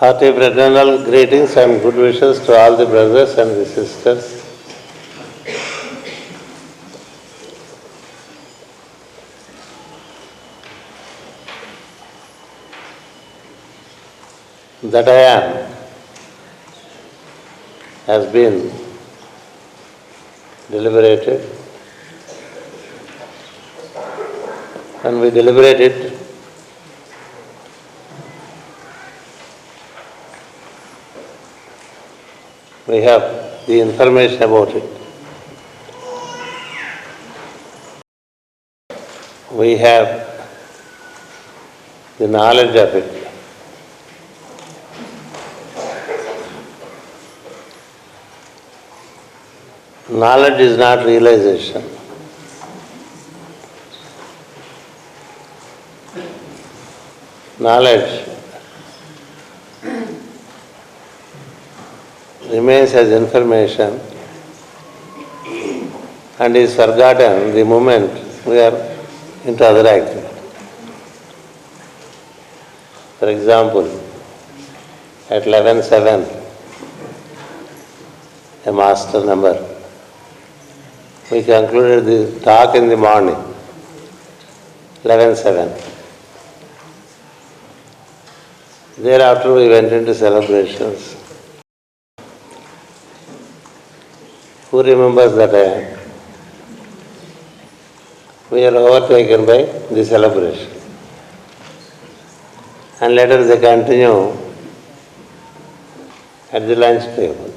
Hearty fraternal greetings and good wishes to all the brothers and the sisters. That I am has been deliberated. When we deliberate it, we have the information about it. We have the knowledge of it. Knowledge is not realization. Knowledge remains as information and is forgotten the moment we are into other activity. For example, at 11:07, a master number, we concluded the talk in the morning, 11:07. Thereafter we went into celebrations. Who remembers that time? We are overtaken by the celebration. And later they continue at the lunch table.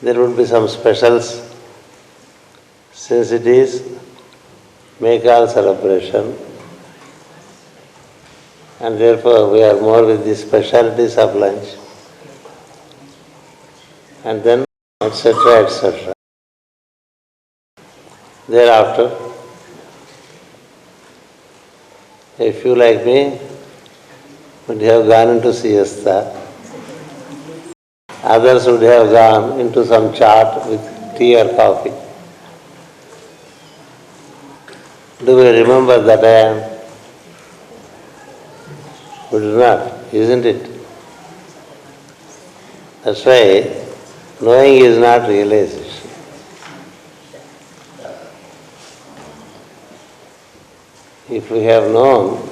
There would be some specials, since it is make-all celebration, and therefore we are more with the specialties of lunch, and then etc., etc. Thereafter, if you like me, would have gone into siesta. Others would have gone into some chat with tea or coffee. Do we remember that I am? We do not, isn't it? That's why knowing is not realization. If we have known,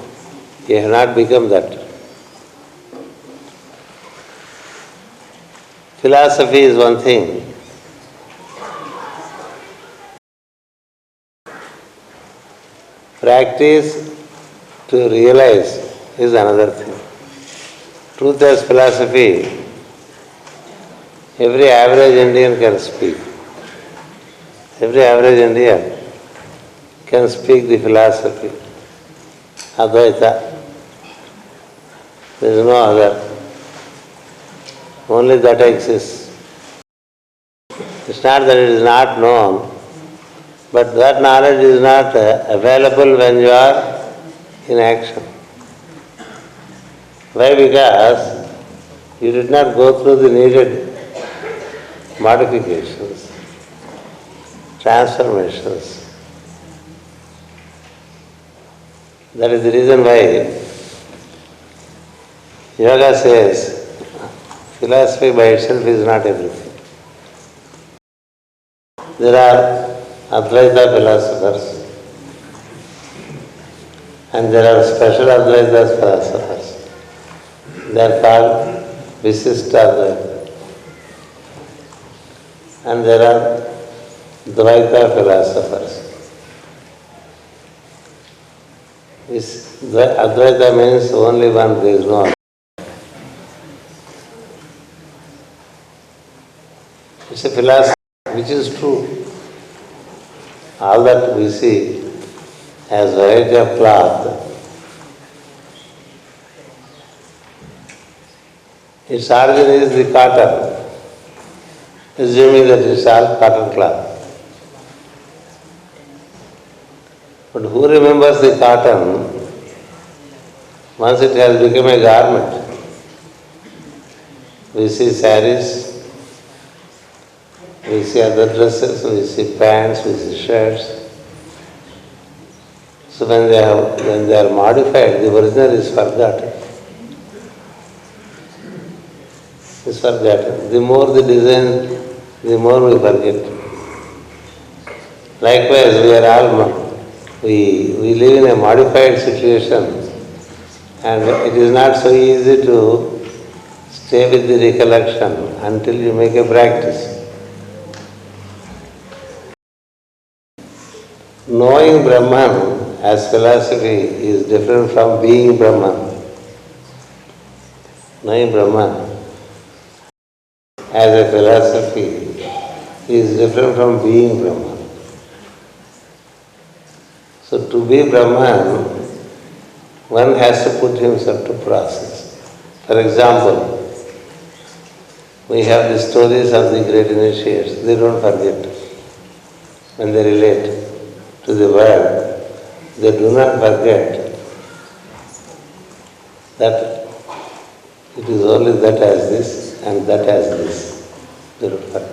we have not become that. Philosophy is one thing. Practice to realize is another thing. Truth as philosophy, every average Indian can speak. Every average Indian can speak the philosophy. Advaita. There is no other. Only that exists. It's not that it is not known, but that knowledge is not available when you are in action. Why? Because you did not go through the needed modifications, transformations. That is the reason why yoga says philosophy by itself is not everything. There are Advaita philosophers and there are special Advaita philosophers. They are called Visishta Advaita. And there are Dvaita philosophers. Advaita means only one, there is no other. It's a philosophy which is true. All that we see as variety of cloth, its origin is the cotton, assuming that it's all cotton cloth. But who remembers the cotton once it has become a garment? We see saris, we see other dresses, we see pants, we see shirts. So when they are modified, the original is forgotten. is forgotten. The more the design, the more we forget. Likewise, we live in a modified situation, and it is not so easy to stay with the recollection until you make a practice. Knowing Brahman as philosophy is different from being Brahman. Knowing Brahman as a philosophy is different from being Brahman. So to be Brahman, one has to put himself to process. For example, we have the stories of the great initiates. They don't forget. When they relate to the world, they do not forget that it is only that as this and that as this. They don't forget.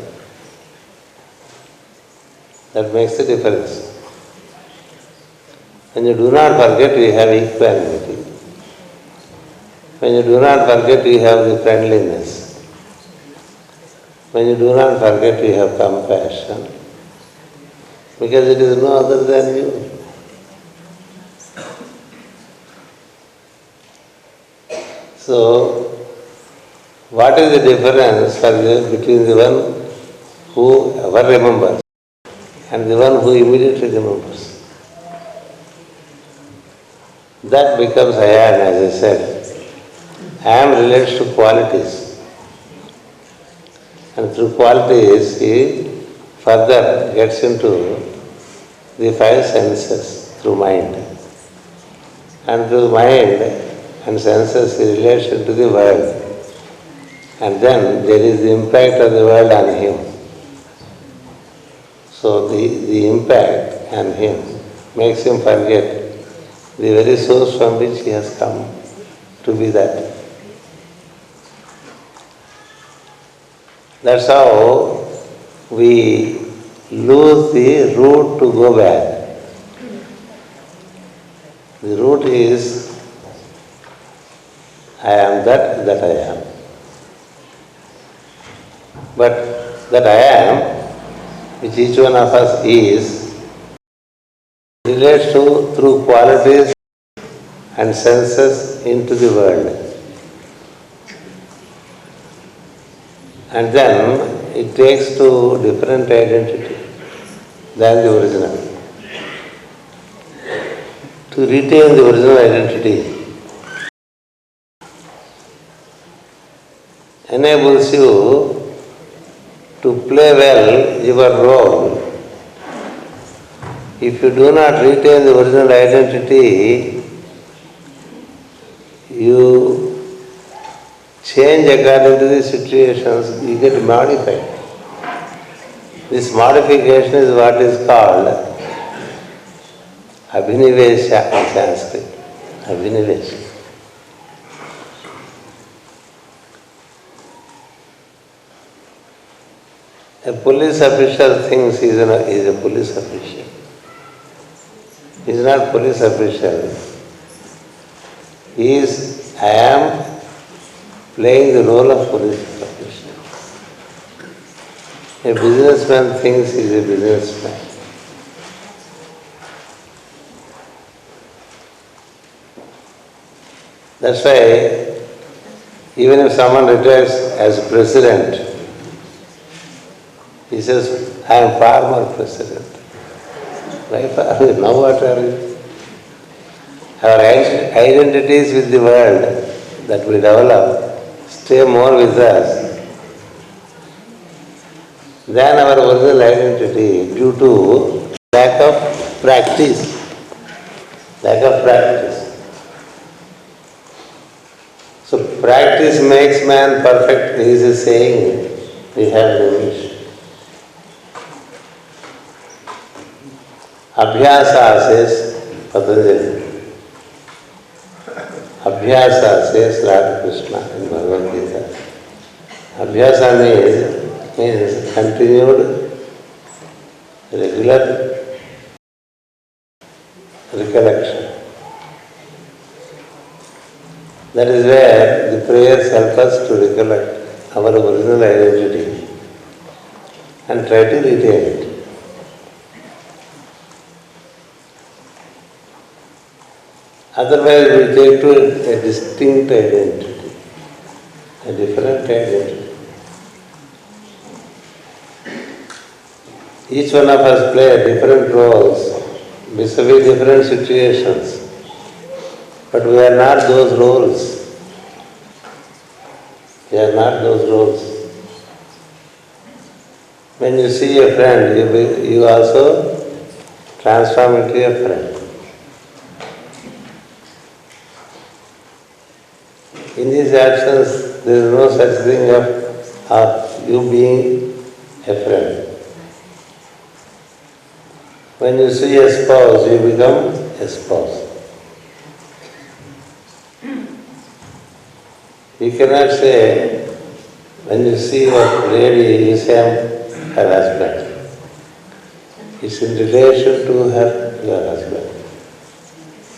That makes the difference. When you do not forget, you have equanimity. When you do not forget, you have the friendliness. When you do not forget, you have compassion. Because it is no other than you. So, what is the difference between the one who ever remembers and the one who immediately remembers? That becomes I am, as I said. I am relates to qualities. And through qualities, he further gets into the five senses through mind. And through mind and senses, he relates into the world. And then there is the impact of the world on him. So the impact on him makes him forget the very source from which he has come to be that. That's how we lose the route to go back. The route is, I am that I am. But that I am, which each one of us is, relates to through qualities and senses into the world. And then it takes to different identity than the original. To retain the original identity enables you to play well your role. If you do not retain the original identity, you change according to the situations, you get modified. This modification is what is called Abhinivesha in Sanskrit. Abhinivesha. A police official thinks he is a police official. He is not police official. He is, I am playing the role of police official. A businessman thinks he is a businessman. That's why even if someone retires as president, he says, I am former president. Why farmer? Now what are you? Our identities with the world that we develop stay more with us than our original identity due to lack of practice. Lack of practice. So practice makes man perfect, is a saying we have in English. Abhyasa says Patanjali. Abhyasa says Lord Krishna in Bhagavad Gita. Abhyasa means continued, regular recollection. That is where the prayers help us to recollect our original identity and try to retain it. Otherwise we take to a distinct identity, a different identity. Each one of us play different roles vis-a-vis different situations. But we are not those roles. We are not those roles. When you see a friend, you also transform into a friend. In these actions, there is no such thing of you being a friend. When you see a spouse, you become a spouse. You cannot say, when you see a lady, you say, I'm her husband. It's in relation to her, your husband.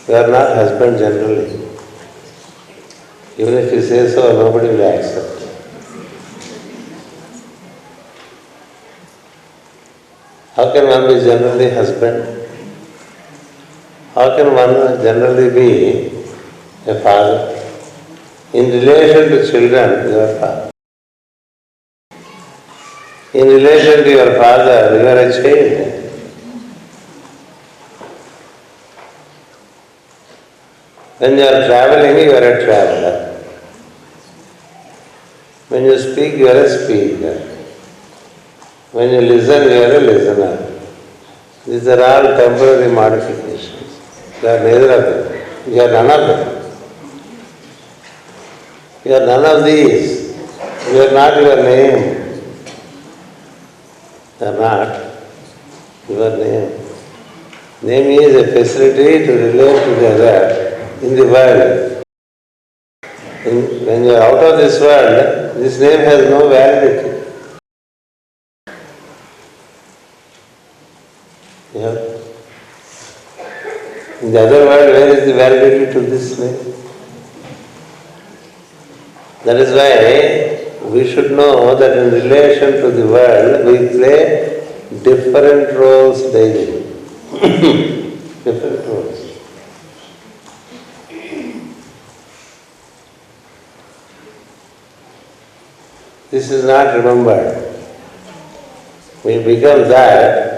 You are not husband generally. Even if you say so, nobody will accept. How can one be generally husband? How can one generally be a father? In relation to children, you are father. In relation to your father, you are a child. When you are traveling, you are a traveler. When you speak, you are a speaker. When you listen, you are a listener. These are all temporary modifications. You are neither of them. You are none of them. You are none of these. You are not your name. You are not your name. Name is a facility to relate to the other in the world. When you are out of this world, this name has no validity. In the other world, where is the validity to this name? That is why we should know that in relation to the world, we play different roles daily. Different roles. This is not remembered. We become that.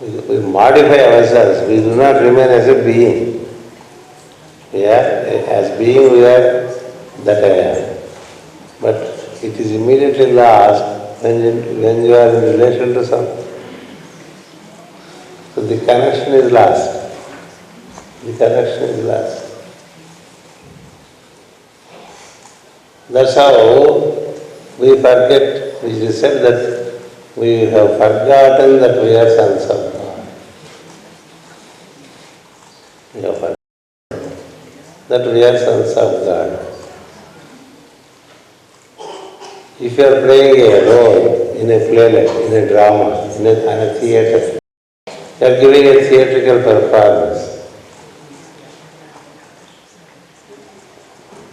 We modify ourselves. We do not remain as a being. As being, we are that I am. But it is immediately lost when you are in relation to something. So the connection is lost. The connection is lost. That's how we forget, which is said that we have forgotten that we are sons of God. We have forgotten that we are sons of God. If you are playing a role in a play, in a drama, in a theatre, you are giving a theatrical performance.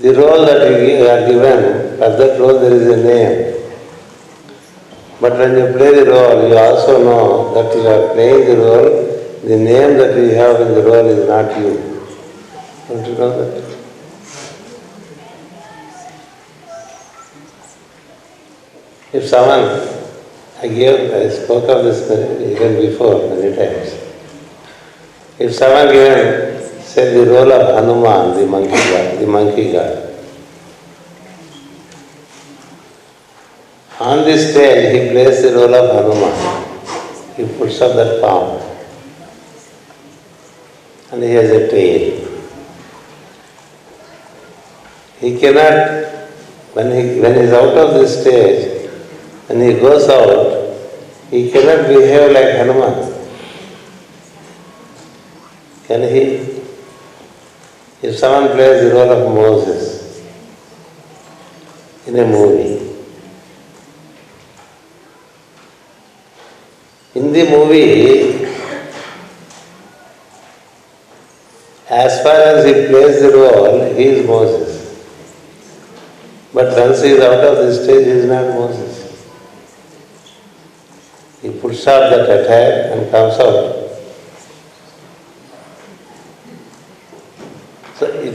The role that you are given, for that role there is a name. But when you play the role, you also know that you are playing the role, the name that you have in the role is not you. Don't you know that? If someone, I spoke of this even before many times. If someone said the role of Hanuman, the monkey god, on this stage he plays the role of Hanuman. He puts up that palm and he has a tail. He cannot, when he is out of this stage, when he goes out, he cannot behave like Hanuman. Can he? If someone plays the role of Moses in a movie, in the movie, as far as he plays the role, he is Moses. But once he is out of this stage, he is not Moses. He puts off that attire and comes out. So he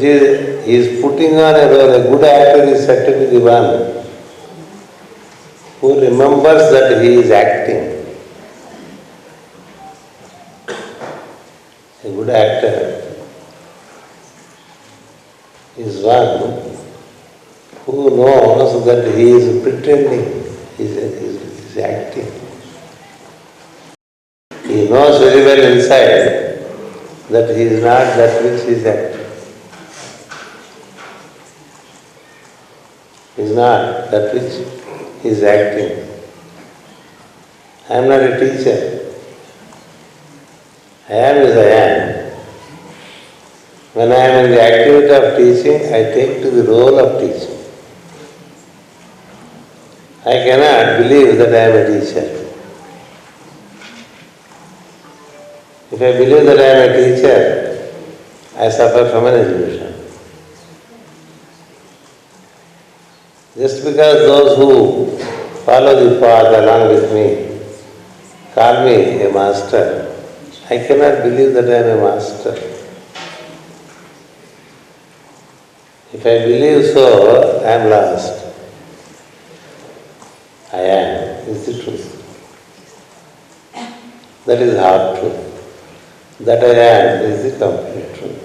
is putting on a role. A good actor is said to be the one who remembers that he is acting. A good actor is one who knows that he is pretending, he is acting. He knows very well inside that he is not that which he is acting. He is not that which he is acting. I am not a teacher. I am as I am. When I am in the activity of teaching, I take to the role of teaching. I cannot believe that I am a teacher. If I believe that I am a teacher, I suffer from an illusion. Just because those who follow the path along with me call me a master, I cannot believe that I am a master. If I believe so, I am lost. I am is the truth. That is hard truth. That I am is the complete truth.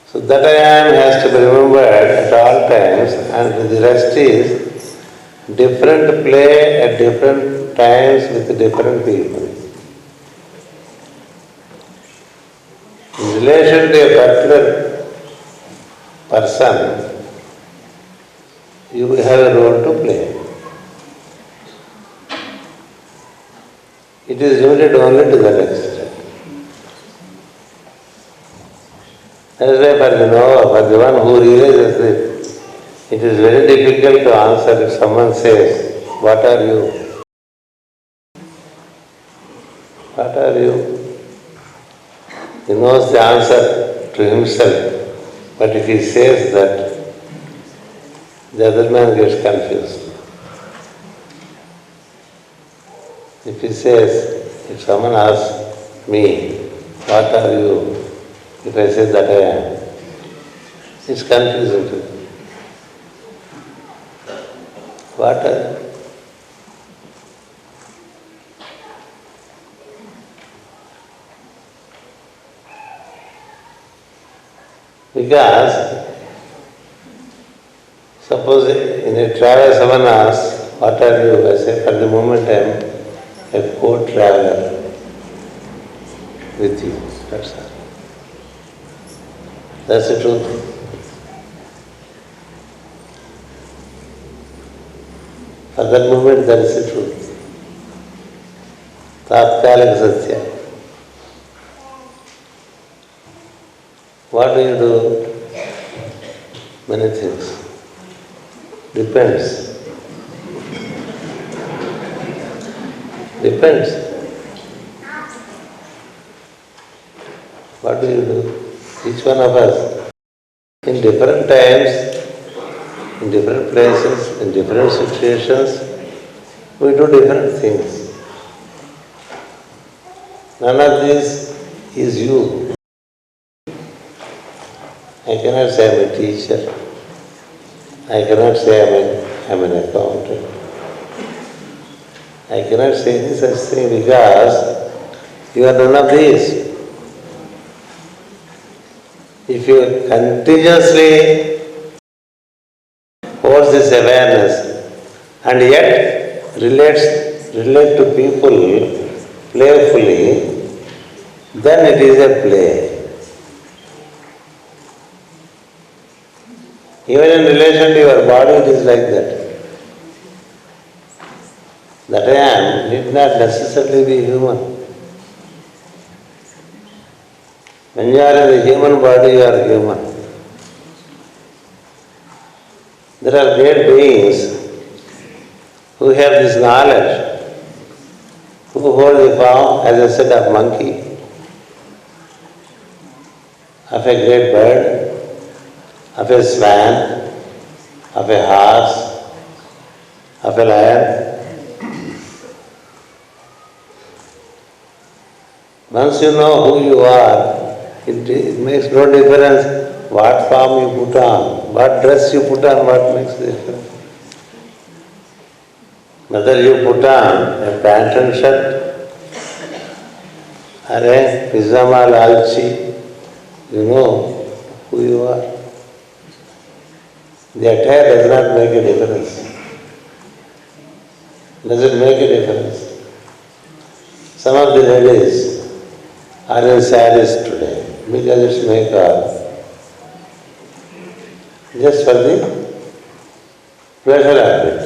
So that I am has to be remembered at all times, and the rest is different play at different times with different people. In relation to a particular person, you have a role to play. It is limited only to that extent. That is why for the one who realizes it is very difficult to answer if someone says, "What are you? What are you?" He knows the answer to himself, but if he says that, the other man gets confused. If he says, if someone asks me, "What are you?" If I say that I am, it's confusing to me. What are you? Because suppose in a travel someone asks, "What are you?" I say, "For the moment I am a co-traveler with you." That's all. That's the truth. At that moment, that is the truth. Tatkalika Satya. What do you do? Many things. Depends. Depends. What do you do? Each one of us, in different times, in different places, in different situations, we do different things. None of this is you. I cannot say I am a teacher. I cannot say I am an accountant. I cannot say any such thing because you are none of these. If you continuously hold this awareness and yet relate to people playfully, then it is a play. Even in relation to your body, it is like that. That I am need not necessarily be human. When you are in the human body, you are human. There are great beings who have this knowledge, who hold the form, as I said, of monkey, of a great bird, of a swan, of a horse, of a lion. Once you know who you are, it makes no difference what form you put on, what dress you put on, what makes the difference. Whether you put on a pant and shirt or a pajama lalchi, you know who you are. The attire does not make a difference. Does it make a difference? Some of the ladies are in saris today because it's makeup. Just for the pleasure of it.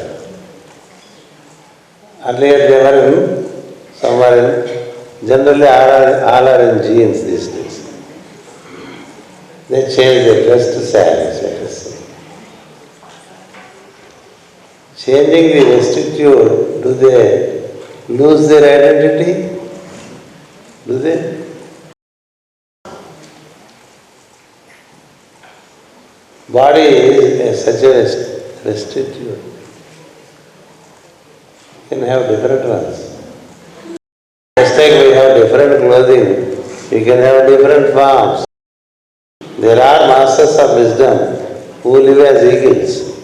Earlier they were generally all are in jeans these days. They change their dress to saris, let us say. Changing the vesticule, do they lose their identity? Do they? Body is such a vesticule. You can have different ones. Just like we have different clothing, you can have different forms. There are masters of wisdom who live as eagles.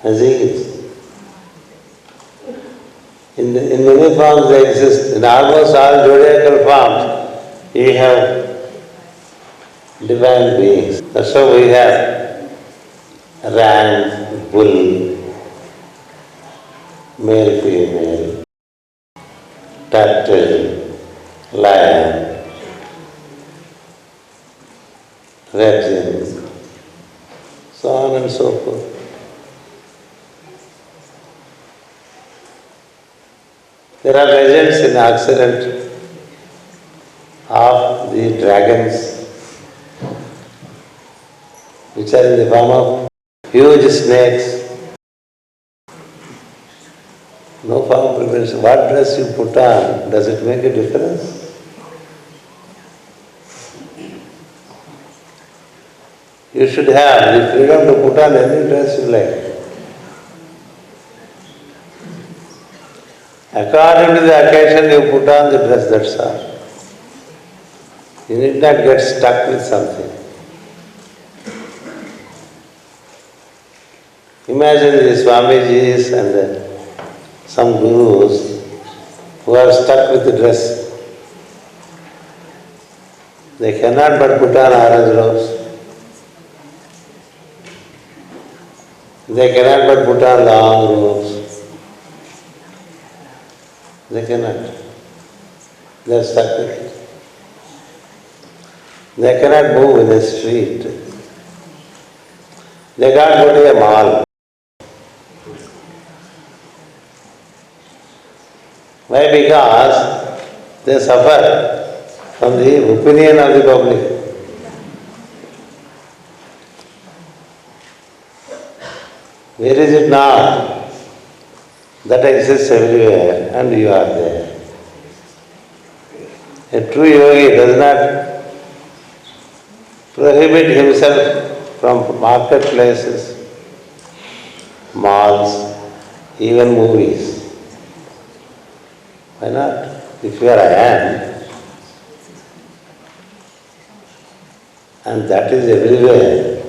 As eagles. In many forms they exist. In almost all zodiacal forms, you have divine beings. That's why we have ram, bull, male, female, turtle, lion, reptile, so on and so forth. There are legends in Occident of the dragons, which are in the form of huge snakes. No form prevents. What dress you put on, does it make a difference? You should have the freedom to put on any dress you like. According to the occasion, you put on the dress, that's all. You need not get stuck with something. Imagine the Swamijis and some gurus who are stuck with the dress. They cannot but put on orange robes. They cannot but put on long robes. They cannot. They are stuck with it. They cannot move in a street. They can't go to a mall. Why? Because they suffer from the opinion of the public. Where is it now? That exists everywhere and you are there. A true yogi does not prohibit himself from marketplaces, malls, even movies. Why not? If you are I am, and that is everywhere,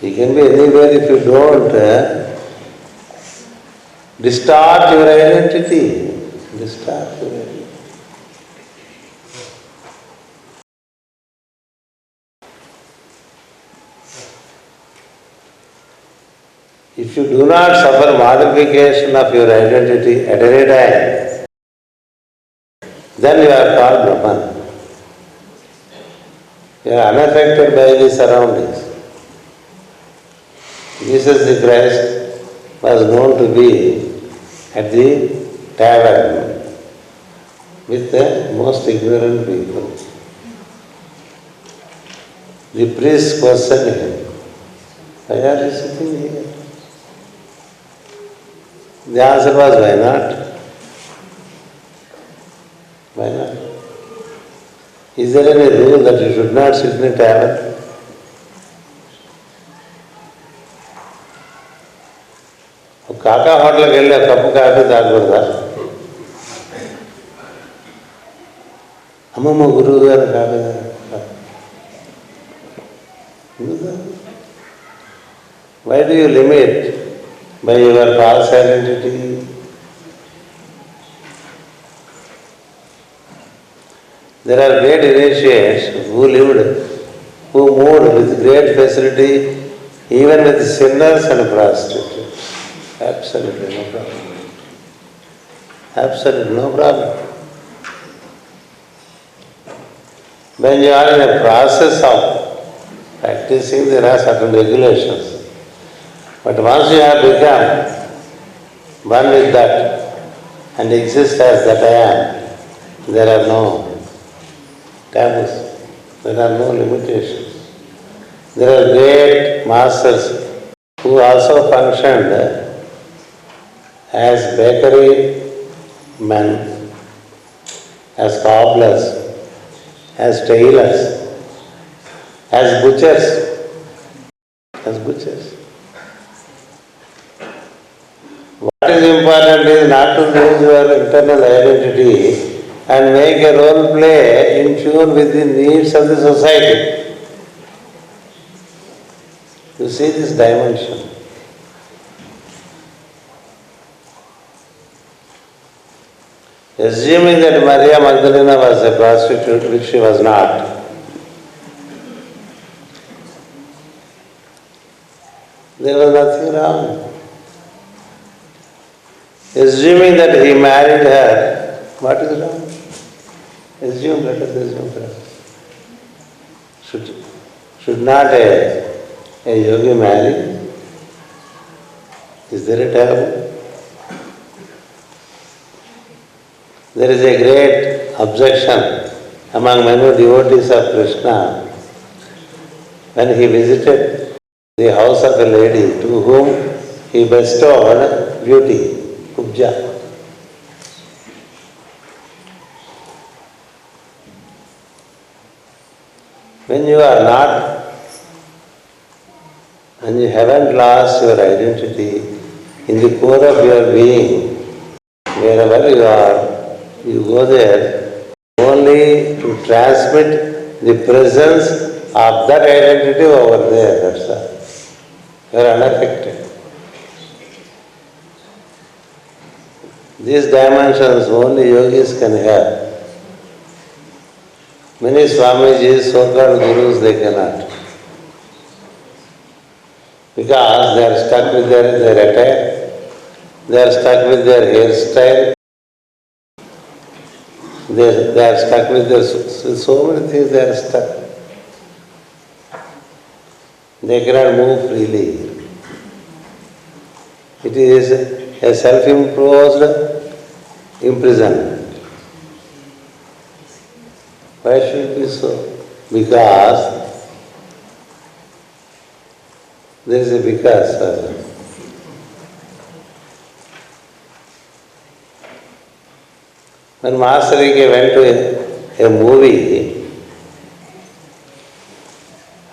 you can be anywhere if you don't distort your identity. Distort your identity. If you do not suffer modification of your identity at any time, then you are called Brahman. You are unaffected by the surroundings. Jesus the Christ was known to be at the tavern with the most ignorant people. The priest questioned him, "Why are you sitting here?" The answer was, "Why not? Why not?" Is there any rule that you should not sit in a tavern? కాకా హోటల్కి వెళ్ళి ఆ cup coffee తాగకూడదా? అమ్మమ్మ గురువు గారు coffee Why do you limit by your false identity? There are great initiates who moved with great facility even with sinners and prostitutes. Absolutely no problem. Absolutely no problem. When you are in a process of practicing, there are certain regulations. But once you have become one with that and exist as that I am, there are no taboos, there are no limitations. There are great masters who also functioned as bakery men, as cobblers, as tailors, as butchers. What is important is not to lose your internal identity and make a role play in tune with the needs of the society. You see this dimension. Assuming that Maria Magdalena was a prostitute, which she was not, there was nothing wrong. Assuming that he married her, what is wrong? Let us assume that. Should not a yogi marry? Is there a taboo? There is a great objection among many devotees of Krishna when he visited the house of a lady to whom he bestowed beauty, Kubja. When you haven't lost your identity in the core of your being, wherever you are, you go there only to transmit the presence of that identity over there, that's all. You are unaffected. These dimensions only yogis can have. Many Swamijis, so-called gurus, they cannot. Because they are stuck with their attire, they are stuck with their hairstyle, they are stuck with so many things they are stuck. They cannot move freely. It is a self-imposed imprisonment. Why should it be so? Because there is a because. When Master Rike went to a movie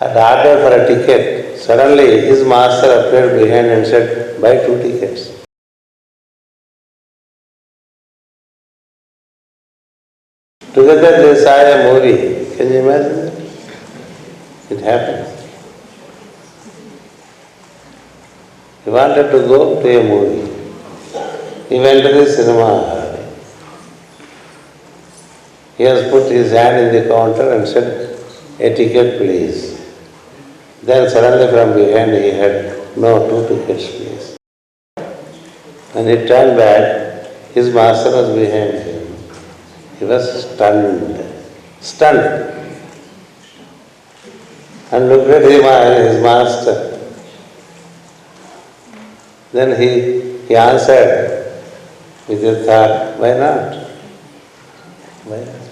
and ordered for a ticket, suddenly his master appeared behind and said, "Buy 2 tickets." Together they saw a movie. Can you imagine that? It happened. He wanted to go to a movie. He went to the cinema hall. He has put his hand in the counter and said, "A ticket please." Then suddenly from behind he had, "No, 2 tickets please." When he turned back, his master was behind him. He was stunned. And looked at him and his master. Then he answered with a thought, "Why not? Why not?"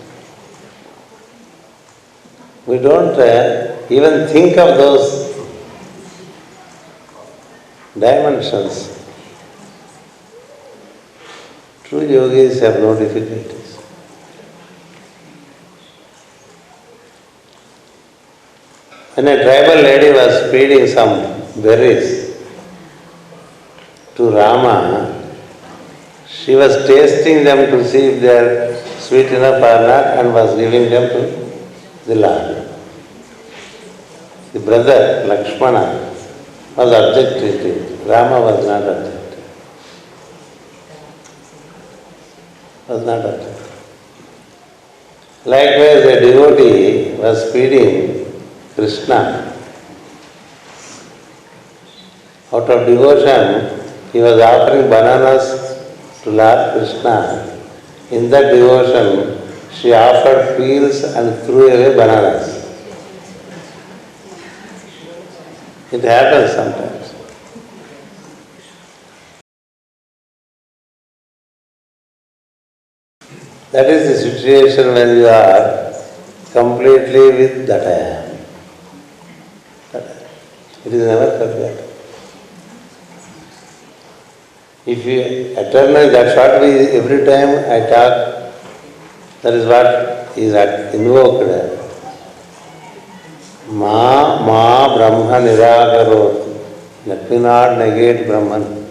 We don't even think of those dimensions. True yogis have no difficulties. When a tribal lady was feeding some berries to Rama, she was tasting them to see if they are sweet enough or not and was giving them to the Lord. The brother, Lakshmana, was objecting to it. Rama was not objecting. Likewise, a devotee was feeding Krishna. Out of devotion, he was offering bananas to Lord Krishna. In that devotion, she offered peels and threw away bananas. It happens sometimes. That is the situation when you are completely with that I am. It is never forgotten. If you eternally, that's what we, every time I talk, that is what is invoked. Ma Brahma Nirakarot. Let me not negate Brahman.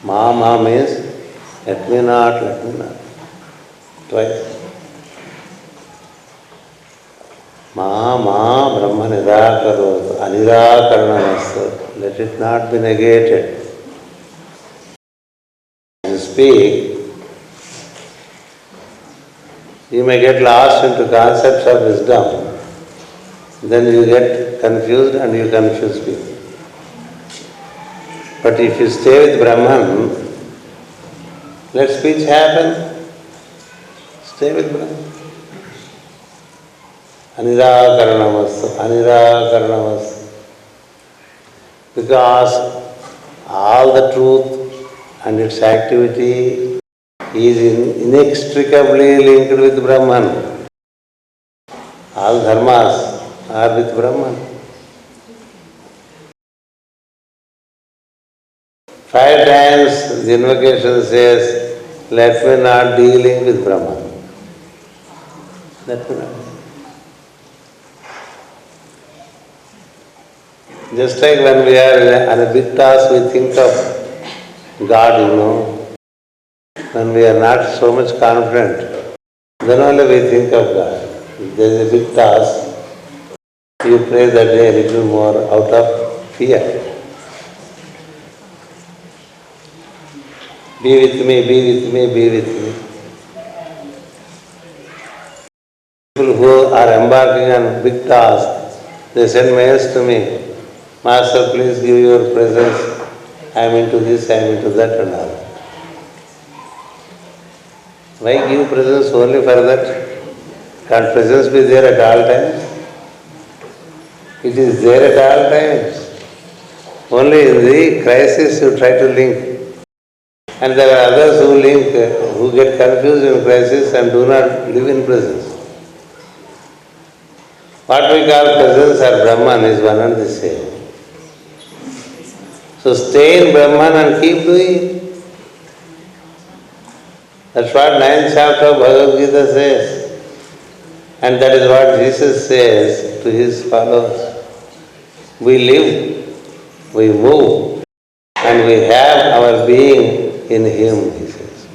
Ma means let me not. Twice. Ma Brahma Nirakarot. Anirakaranamastu. Let it not be negated. You speak, you may get lost into concepts of wisdom. Then you get confused and you confuse people. But if you stay with Brahman, let speech happen. Stay with Brahman. Anirakaranamastu. Because all the truth and its activity is inextricably linked with Brahman. All dharmas are with Brahman. 5 times the invocation says, let me not dealing with Brahman. Let me not. Just like when we are on a big task, we think of God, When we are not so much confident, then only we think of God. If there is a big task, you pray that day a little more out of fear. Be with me, be with me, be with me. People who are embarking on big tasks, they send mails to me. Master, please give your presence. I am into this, I am into that and all. Why give presence only for that? Can't presence be there at all times? It is there at all times. Only in the crisis you try to link. And there are others who link, who get confused in crisis and do not live in presence. What we call presence or Brahman is one and the same. So stay in Brahman and keep doing. That's what 9th chapter of Bhagavad Gita says. And that is what Jesus says to his followers. We live, we move, and we have our being in Him, he says.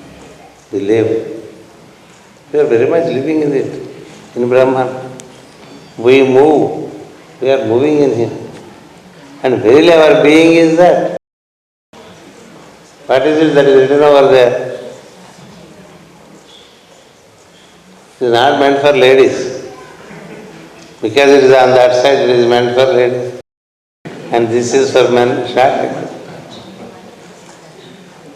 We live. We are very much living in it, in Brahman. We move, we are moving in Him. And verily our being is that. What is it that is written over there? It is not meant for ladies. Because it is on that side, it is meant for ladies. And this is for men, short.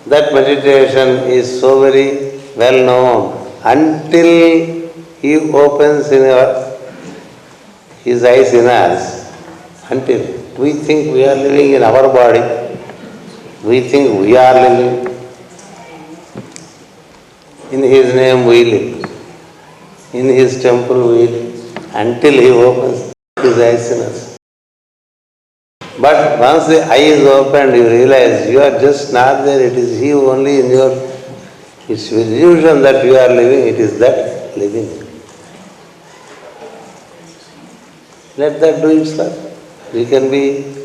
That meditation is so very well known until he opens his eyes in us. Until we think we are living in our body, we think we are living. In His name we live. In His temple we live. Until He opens His eyes in us. But once the eye is opened, you realize you are just not there. It is He only in your, it's illusion that you are living. It is that living. Let that do its work. We can be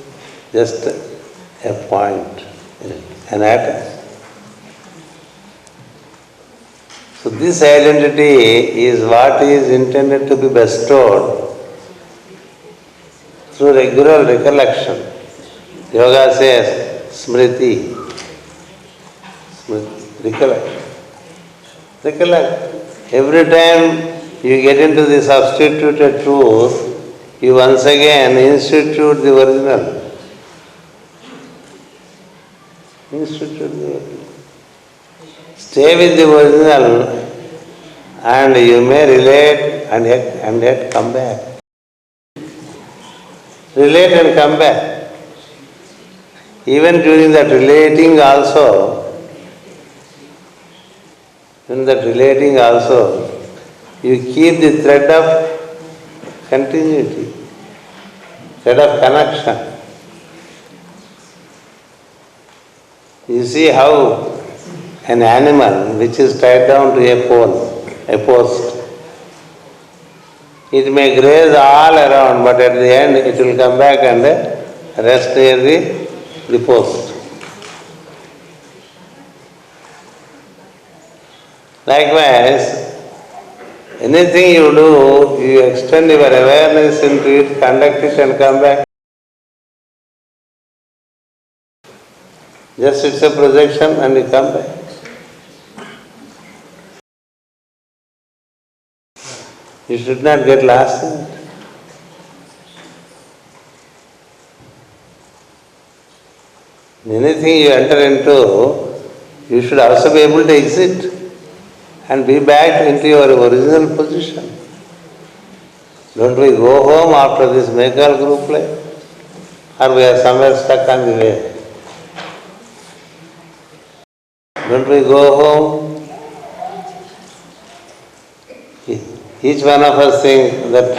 just a point, an atom. So this identity is what is intended to be bestowed through regular recollection. Yoga says smriti. Recollect. Recollect. Every time you get into the substituted truth, you once again institute the original. Institute the original. Stay with the original and you may relate and yet come back. Relate and come back. Even during that relating also, you keep the thread of continuity, thread of connection. You see how an animal which is tied down to a pole, a post, it may graze all around, but at the end it will come back and rest near the post. Likewise, anything you do, you extend your awareness into it, conduct it and come back. Just it's a projection and you come back. You should not get lost in it. Anything you enter into, you should also be able to exit and be back into your original position. Don't we go home after this Mekal group life? Or we are somewhere stuck on the way? Don't we go home? Each one of us think that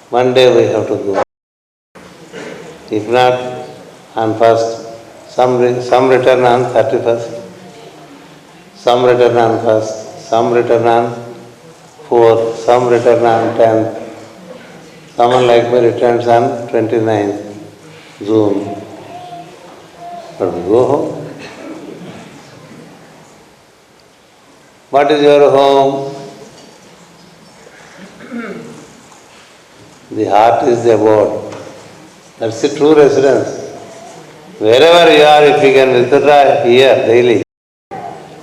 one day we have to go. If not on first, some return on 31st, some return on first, some return on 4th, some return on 10th. Someone like me returns on 29th June. But we go home. What is your home? The heart is the abode. That's the true residence. Wherever you are, if you can withdraw here daily,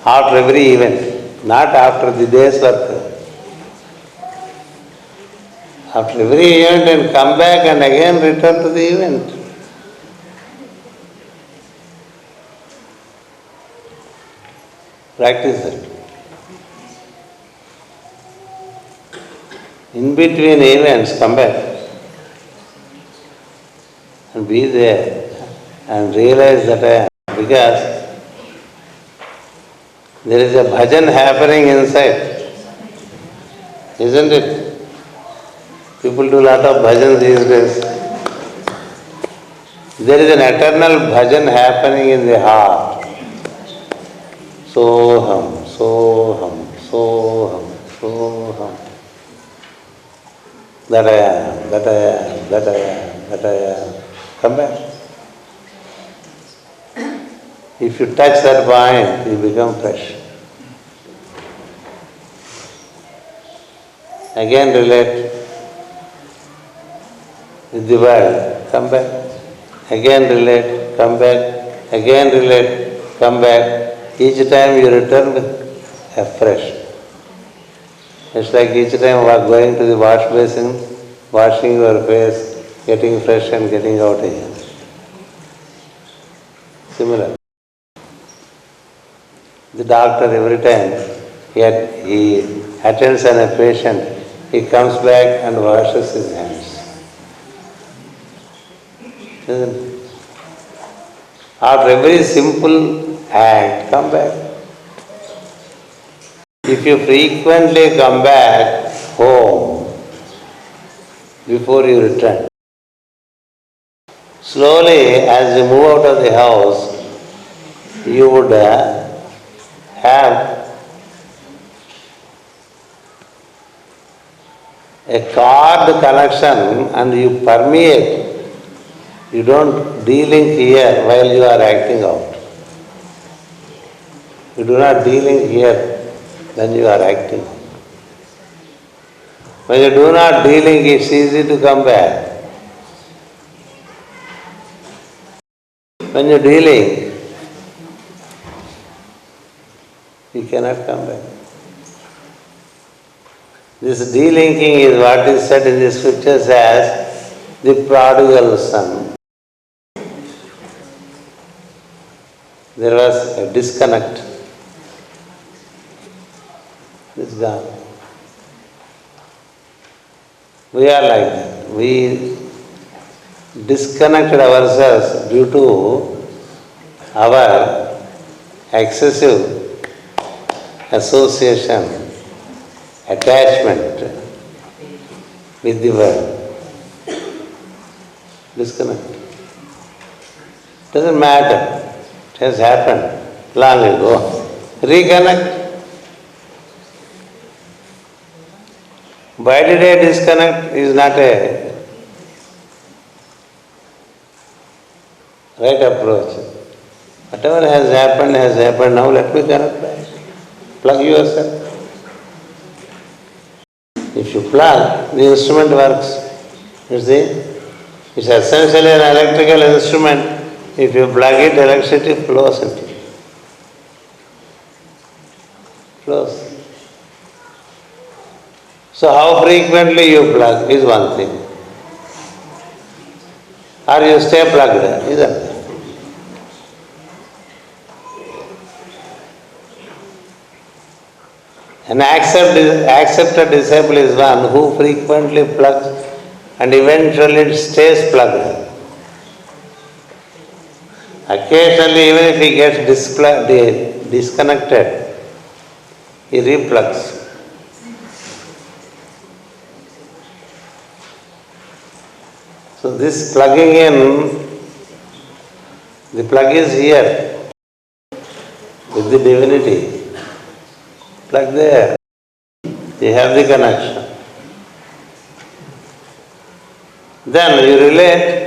after every event, not after the day's work, after every event and come back and again return to the event. Practice that. In between events, come back and be there and realize that I am. Because there is a bhajan happening inside, isn't it? People do a lot of bhajans these days. There is an eternal bhajan happening in the heart. Soham, soham, soham, soham. That I am, that I am, that I am, that I am. Come back. If you touch that point, you become fresh. Again relate with the world. Come back. Again relate, come back. Again relate, come back. Each time you return with afresh. It's like each time we're going to the wash basin, washing your face, getting fresh and getting out again. Similar. The doctor every time he attends on a patient, he comes back and washes his hands. Isn't it? After every simple act, come back. If you frequently come back home before you return, slowly as you move out of the house, you would have a cord connection and you permeate. You don't de-link here while you are acting out. You do not de-link here when you are acting. When you do not de-link, it's easy to come back. When you de-link, you cannot come back. This de-linking is what is said in the scriptures as the prodigal son. There was a disconnect. It's gone. We are like that. We disconnected ourselves due to our excessive association, attachment with the world. Disconnect. Doesn't matter. It has happened long ago. Reconnect. Why did I disconnect is not a right approach. Whatever has happened, now let me connect back. Plug yourself. If you plug, the instrument works. You see? It's essentially an electrical instrument. If you plug it, electricity flows into it. Flows. So how frequently you plug is one thing. Or you stay plugged, isn't it? An accepted disciple is one who frequently plugs and eventually stays plugged. Occasionally, even if he gets disconnected, he replugs. So this plugging in, the plug is here with the divinity. Plug there, you have the connection. Then you relate.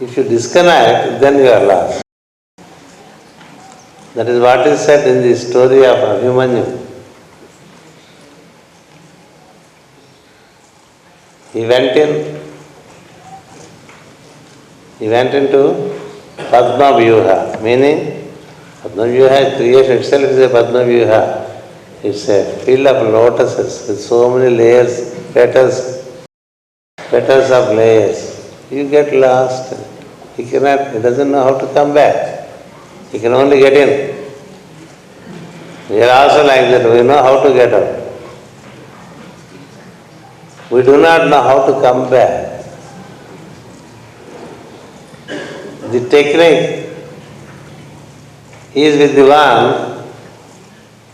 If you disconnect, then you are lost. That is what is said in the story of Abhimanyu. He went into Padma Vyuha, meaning Padma Vyuha creation itself is a Padma Vyuha. It's a field of lotuses with so many layers, petals of layers. You get lost. He doesn't know how to come back. He can only get in. We are also like that, we know how to get out. We do not know how to come back. The technique is with the one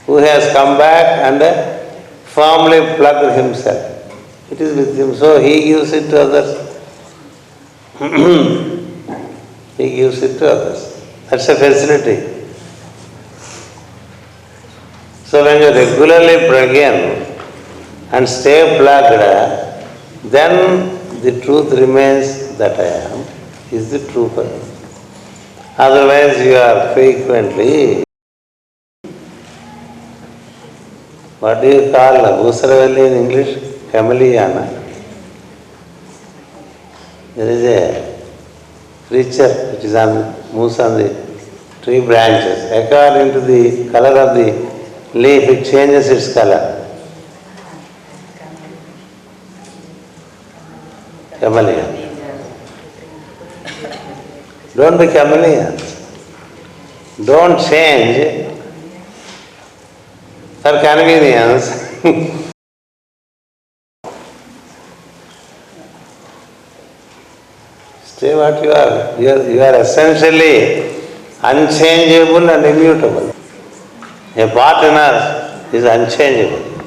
who has come back and firmly plugged himself. It is with him, so he gives it to others. He gives it to others. That's a facility. So when you regularly plug in and stay plugged, then the truth remains that I am is the true person. Otherwise you are frequently, what do you call Busaravalli in English? Chameleon. There is a creature which moves on the tree branches. According to the color of the leaf, it changes its color. Chameleon. Don't be chameleons. Don't change for convenience. Stay what you are. You are essentially unchangeable and immutable. A part in us is unchangeable.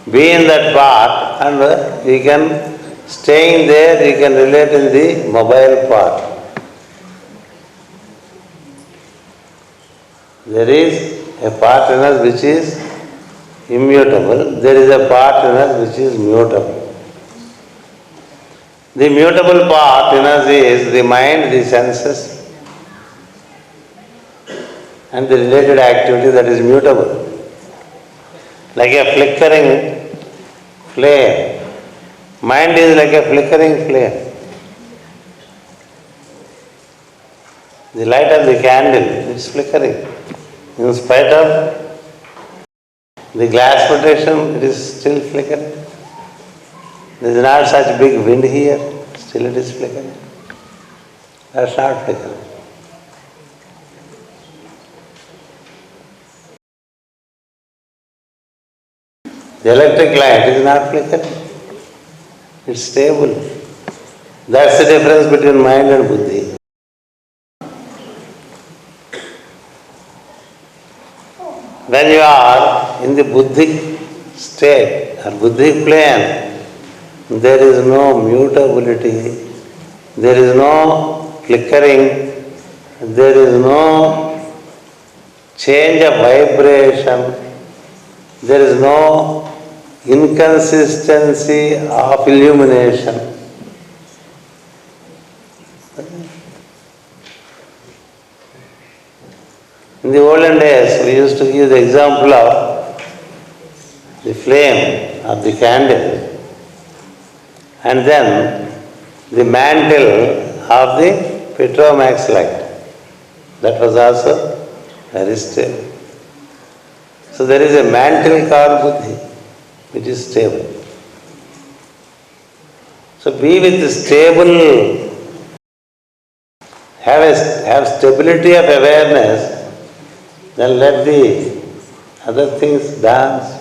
Be in that part and you can, staying there, you can relate in the mobile part. There is a part in us which is immutable, there is a part in us which is mutable. The mutable part in us is the mind, the senses, and the related activity that is mutable. Like a flickering flame. Mind is like a flickering flame. The light of the candle is flickering. In spite of the glass protection, it is still flickering. There is not such big wind here, still it is flickering. That's not flickering. The electric light is not flickering. It's stable. That's the difference between mind and buddhi. When you are in the buddhic state or buddhic plane, there is no mutability, there is no flickering, there is no change of vibration, there is no inconsistency of illumination. In the olden days, we used to give the example of the flame of the candle and then the mantle of the Petromax light. That was also very stable. So there is a mantle called buddhi, which is stable. So be with the stable, have stability of awareness, then let the other things dance.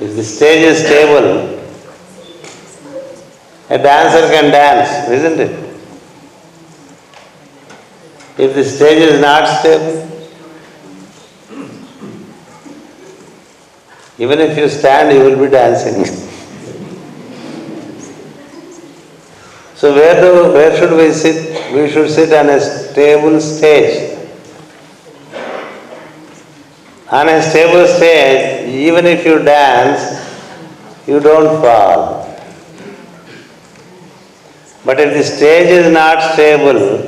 If the stage is stable, a dancer can dance, isn't it? If the stage is not stable, even if you stand, you will be dancing. So where should we sit? We should sit on a stable stage. On a stable stage, even if you dance, you don't fall. But if the stage is not stable,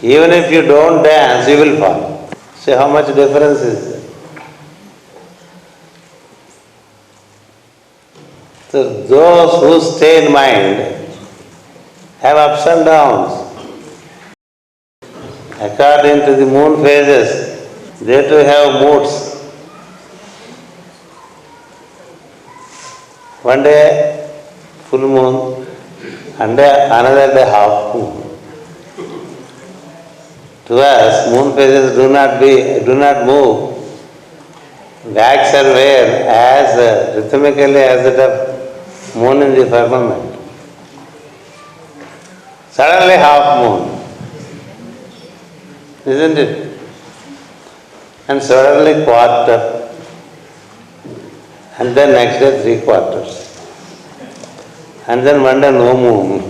even if you don't dance, you will fall. See how much difference is there? So those who stay in mind have ups and downs. According to the moon phases, they too have moods. One day full moon, and another day half moon. To us, moon phases do not move. Wax are wear as rhythmically as that of moon in the firmament. Suddenly half moon, isn't it? And suddenly quarter, and then next day 3/4, and then one day no moon.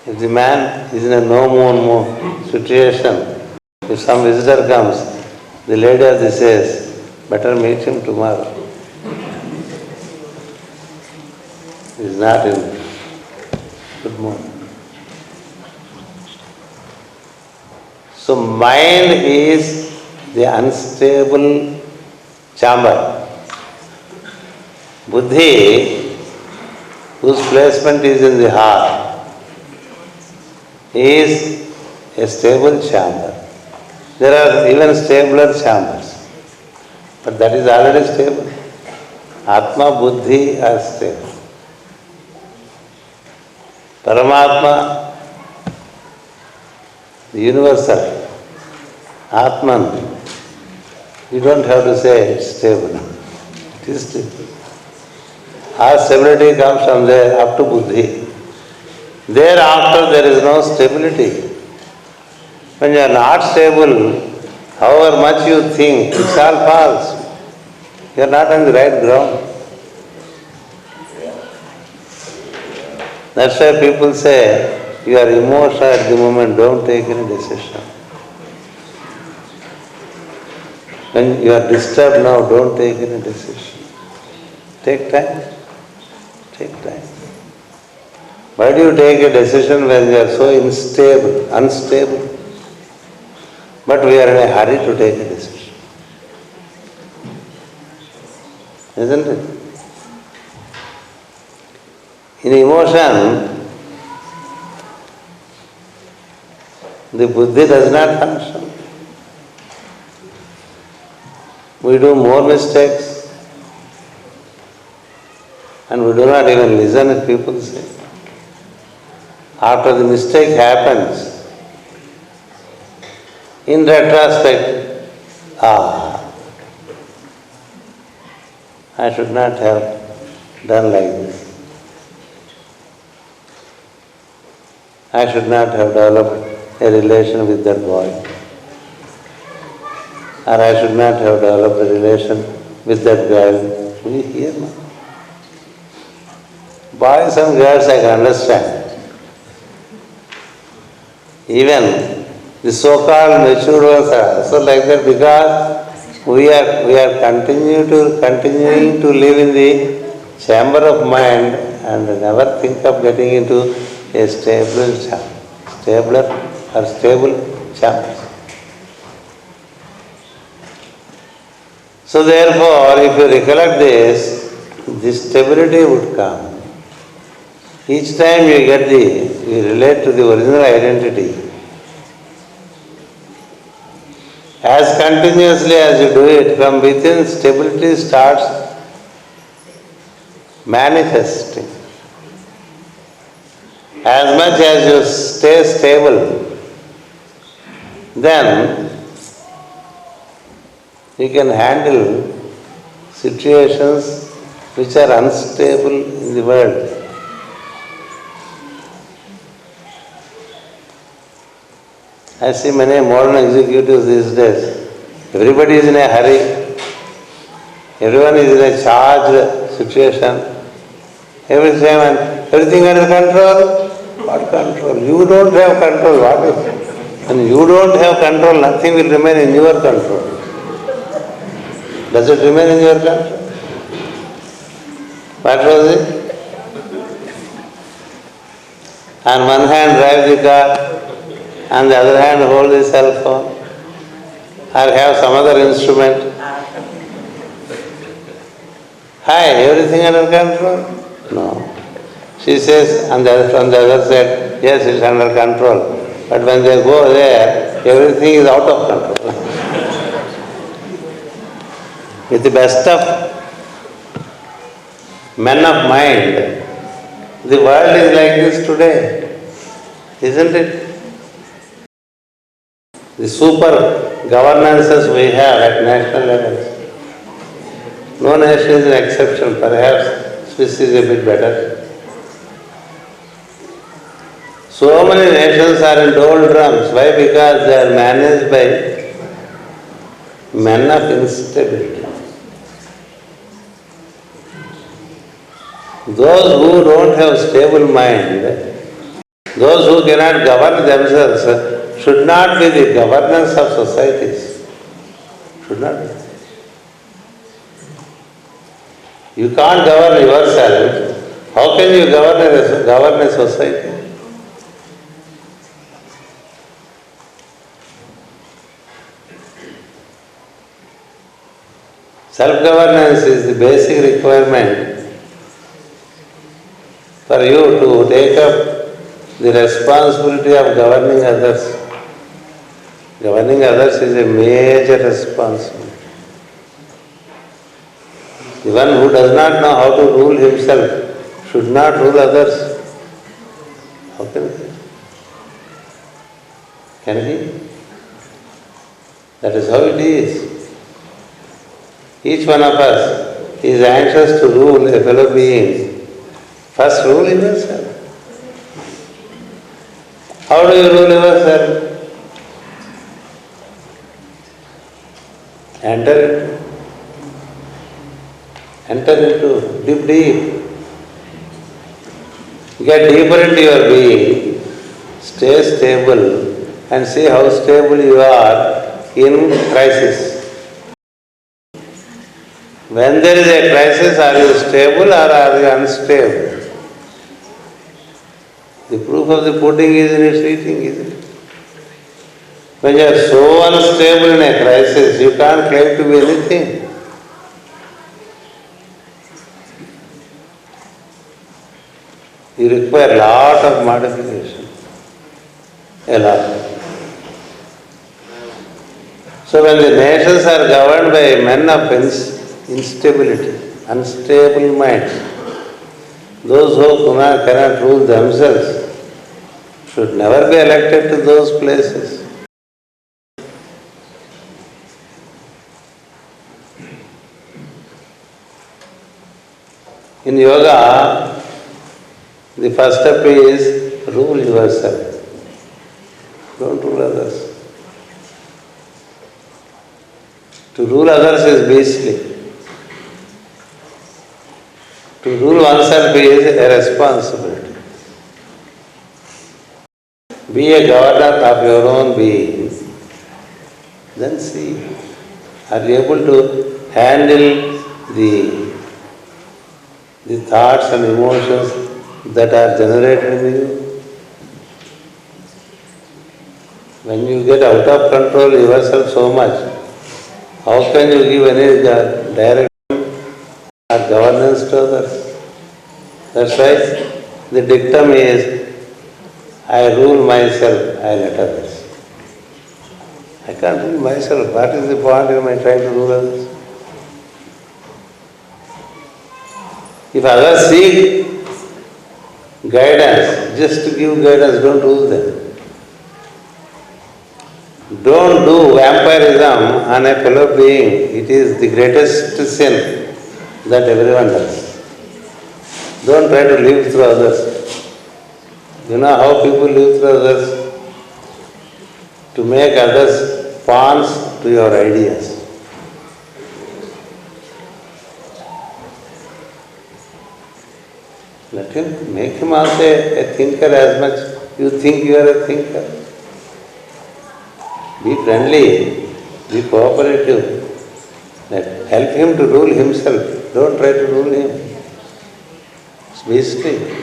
If the man is in a no moon situation, if some visitor comes, the lady of the says, better meet him tomorrow. He is not in good mood. So mind is the unstable chamber. Buddhi, whose placement is in the heart, is a stable chamber. There are even stabler chambers, but that is already stable. Atma, Buddhi are stable. Paramatma, the universal, Atman, you don't have to say it's stable. It is stable. Our stability comes from there up to Buddhi. Thereafter there is no stability. When you are not stable, however much you think, it's all false. You are not on the right ground. That's why people say, you are emotional at the moment, don't take any decision. When you are disturbed now, don't take any decision. Take time. Take time. Why do you take a decision when you are so unstable? But we are in a hurry to take a decision. Isn't it? In emotion, the buddhi does not function. We do more mistakes and we do not even listen if people say. After the mistake happens, in retrospect, I should not have done like this. I should not have developed a relation with that boy. Or I should not have developed a relation with that girl. We hear now. Boys and girls I can understand. Even the so-called matured ones are also like that because we are continuing to live in the chamber of mind and never think of getting into a stable chamber. So therefore, if you recollect this stability would come. Each time you relate to the original identity. As continuously as you do it, from within stability starts manifesting. As much as you stay stable, then you can handle situations which are unstable in the world. I see many modern executives these days. Everybody is in a hurry. Everyone is in a charged situation. Everything under control? What control? You don't have control. What is? When you don't have control, nothing will remain in your control. Does it remain in your control? What was it? On one hand, drive the car. On the other hand, hold the cell phone or have some other instrument. Hi, everything under control? No. She says on the other side, yes, it's under control. But when they go there, everything is out of control. With the best of men of mind, the world is like this today, isn't it? The super governances we have at national levels. No nation is an exception, perhaps Swiss is a bit better. So many nations are in doldrums. Why? Because they are managed by men of instability. Those who don't have stable mind, those who cannot govern themselves, should not be the governance of societies. Should not be. You can't govern yourself. How can you govern a society? Self-governance is the basic requirement for you to take up the responsibility of governing others. Governing others is a major responsibility. The one who does not know how to rule himself should not rule others. How can he? Can he? That is how it is. Each one of us is anxious to rule a fellow being. First rule yourself. How do you rule yourself? Enter into deep. Get deeper into your being Stay stable and see how stable you are in crisis. When there is a crisis, are you stable or are you unstable? The proof of the pudding is in its eating, isn't it? When you are so unstable in a crisis, you can't claim to be anything. You require a lot of modification. A lot. So when the nations are governed by men of instability, unstable minds, those who cannot rule themselves should never be elected to those places. In yoga, the first step is rule yourself. Don't rule others. To rule others is beastly. To rule oneself is a responsibility. Be a governor of your own being. Then see, are you able to handle the thoughts and emotions that are generated in you? When you get out of control yourself so much, how can you give any direction or governance to others? That's why the dictum is, I rule myself, I let others. I can't rule myself. What is the point in my trying to rule others? If others seek guidance, just to give guidance, don't rule them. Don't do vampirism on a fellow being. It is the greatest sin that everyone does. Don't try to live through others. You know how people live through others? To make others pawns to your ideas. Let him, make him also a thinker as much you think you are a thinker. Be friendly, be cooperative. Help him to rule himself. Don't try to rule him. It's beastly.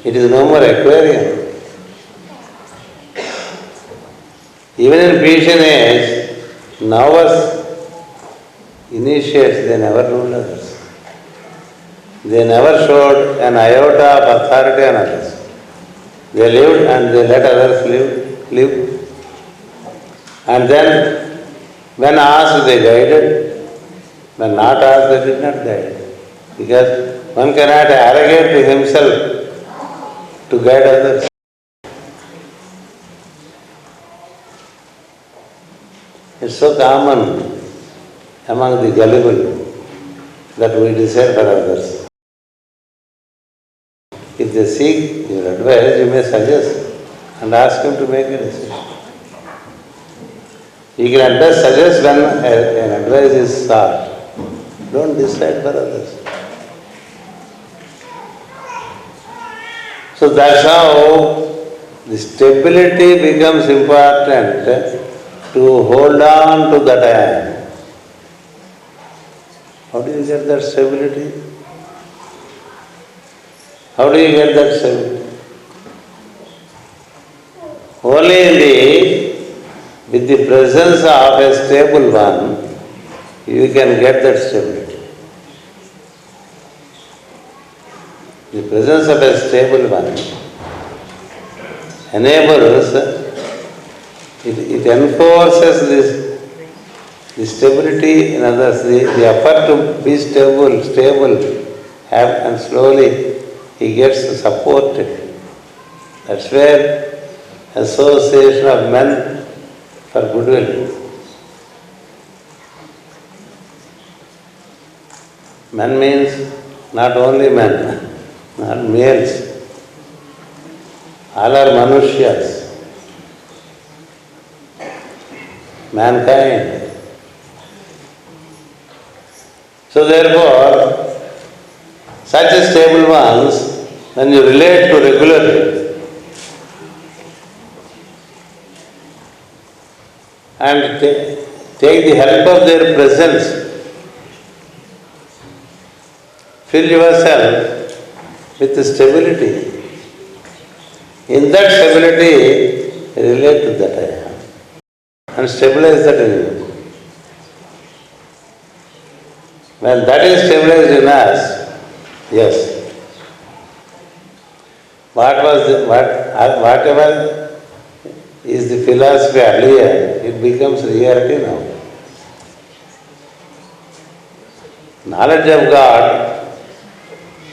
It is no more aquarium. Even in Grecian age, novice initiates, they never ruled others. They never showed an iota of authority on others. They lived and they let others live. And then, when asked, they guided. When not asked, they did not guide. Because one cannot arrogate to himself to guide others. It's so common among the gullible that we decide for others. If they seek your advice, you may suggest and ask him to make a decision. You can best suggest when an advice is sought. Don't decide for others. So that's how the stability becomes important to hold on to that I am. How do you get that stability? How do you get that stability? Only with the presence of a stable one, you can get that stability. The presence of a stable one enables, it enforces the stability in others, the effort to be stable, and slowly he gets supported. That's where association of men for goodwill. Men means not only men, not males. All are Manushyas. Mankind. So therefore, such stable ones, when you relate to regularly, and take the help of their presence. Fill yourself with stability. In that stability, relate to that I am. And stabilize that in you. When that is stabilized in us, yes. Whatever is the philosophy earlier, it becomes reality now. Knowledge of God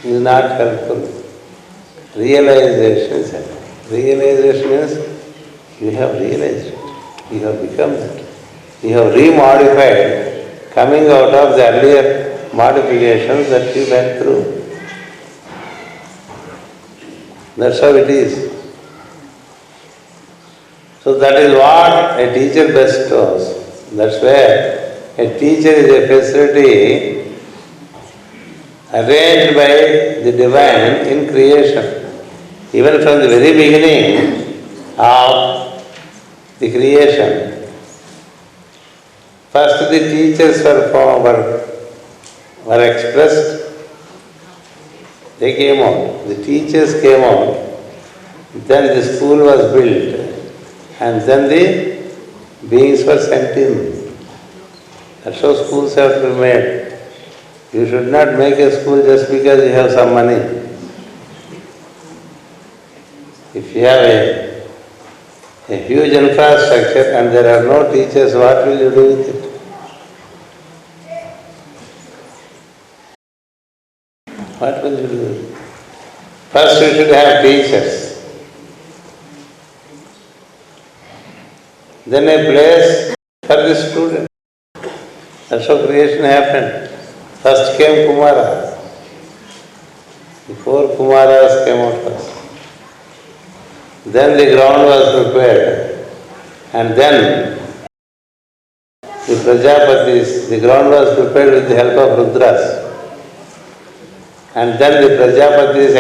is not helpful. Realization is helpful. Realization means you have realized it. You have become that. You have remodified, coming out of the earlier modifications that you went through. That's how it is. So that is what a teacher bestows. That's where a teacher is a facility arranged by the divine in creation. Even from the very beginning of the creation, first the teachers were expressed. They came out, the teachers came out, then the school was built, and then the beings were sent in. That's how schools have to be made. You should not make a school just because you have some money. If you have a huge infrastructure and there are no teachers, what will you do with it? What will you do? First you should have teachers. Then a place for the student. That's how creation happened. First came Kumara. The four Kumaras came out first. Then the ground was prepared. And then the Prajapatis, the ground was prepared with the help of Rudras. And then the Prajapatis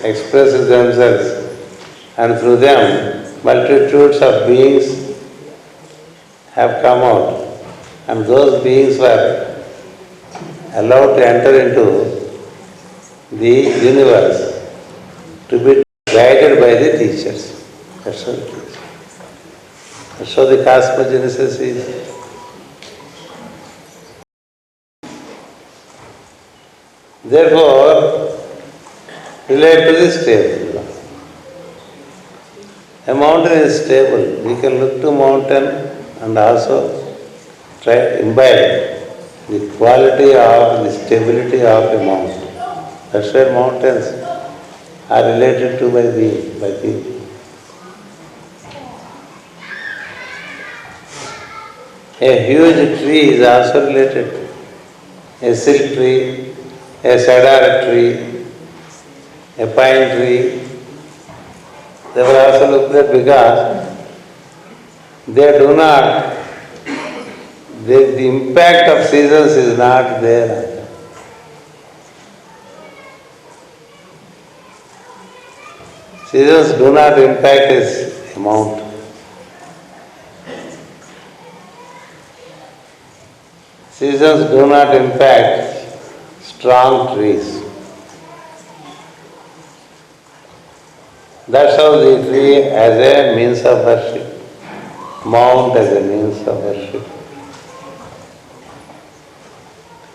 expresses themselves, and through them multitudes of beings have come out, and those beings were allowed to enter into the universe to be guided by the teachers. That's how it is. That's how the cosmogenesis is. Therefore, relate to the stable. A mountain is stable. We can look to mountain and also try imbibe the quality of the stability of a mountain. That's where mountains are related to by people. A huge tree is also related. A silk tree, a cedar tree, a pine tree. They were also looked at because they do not, the impact of seasons is not there. Seasons do not impact its amount. Seasons do not impact strong trees. That's how the tree as a means of worship, mount as a means of worship,